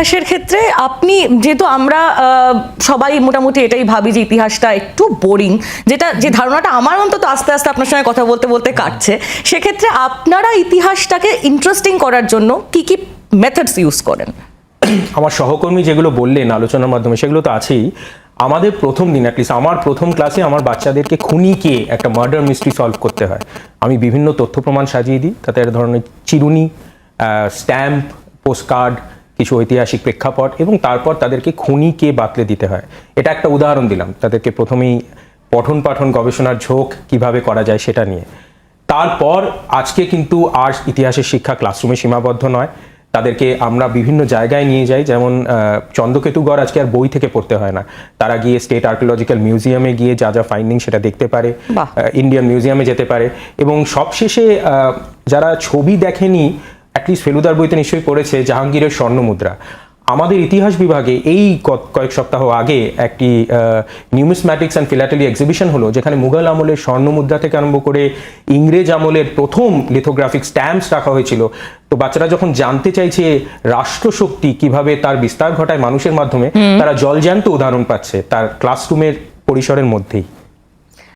ইতিহাসের ক্ষেত্রে আপনি যেহেতু আমরা সবাই মোটামুটি এটাই ভাবি যে ইতিহাসটা একটু বোরিং, যে ধারণাটা আমার অন্তত আস্তে আস্তে আপনার সঙ্গে কথা বলতে বলতে কাটছে, সেক্ষেত্রে আপনারা ইতিহাসটাকে ইন্টারেস্টিং করার জন্য কি কি মেথডস ইউজ করেন? আমার সহকর্মী যেগুলো বললেন আলোচনার মাধ্যমে সেগুলো তো আছেই। আমাদের প্রথম দিন অ্যাটলিস্ট আমার প্রথম ক্লাসে আমার বাচ্চাদেরকে খুনিকে একটা মার্ডার মিস্ট্রি সলভ করতে হয়। আমি বিভিন্ন তথ্য প্রমাণ সাজিয়ে দিই, তাতে এক ধরনের চিরুনি, স্ট্যাম্প, পোস্টকার্ড, কিছু ঐতিহাসিক প্রেক্ষাপট, এবং তারপর তাদেরকে খুনিকে বাতলে দিতে হয়। এটা একটা উদাহরণ দিলাম, তাদেরকে প্রথমেই পঠন পাঠন গবেষণার ঝোঁক কিভাবে করা যায় সেটা নিয়ে। তারপর আজকে কিন্তু আর ইতিহাসের শিক্ষা ক্লাসরুমে সীমাবদ্ধ নয়, তাদেরকে আমরা বিভিন্ন জায়গায় নিয়ে যাই। যেমন চন্দ্রকেতুগড় আজকে আর বই থেকে পড়তে হয় না, তারা গিয়ে স্টেট আর্কিওলজিক্যাল মিউজিয়ামে গিয়ে যা যা ফাইন্ডিং সেটা দেখতে পারে, ইন্ডিয়ান মিউজিয়ামে যেতে পারে, এবং সবশেষে যারা ছবি দেখেনি, অ্যাটলিস্ট ফেলুদার বইতে নিশ্চয়ই পড়েছে জাহাঙ্গীরের স্বর্ণমুদ্রা। আমাদের ইতিহাস বিভাগে এই কয়েক সপ্তাহ আগে একটি নিউমিসম্যাটিক্স অ্যান্ড ফিলাটেলি এক্সিবিশন হলো, যেখানে মুঘল আমলের স্বর্ণমুদ্রা থেকে আরম্ভ করে ইংরেজ আমলের প্রথম লিথোগ্রাফিক স্ট্যাম্পস রাখা হয়েছিল। তো বাচ্চারা যখন জানতে চাইছে রাষ্ট্রশক্তি কিভাবে তার বিস্তার ঘটায় মানুষের মাধ্যমে, তারা জলজ্যান্ত উদাহরণ পাচ্ছে তার ক্লাসরুমের পরিসরের মধ্যেই।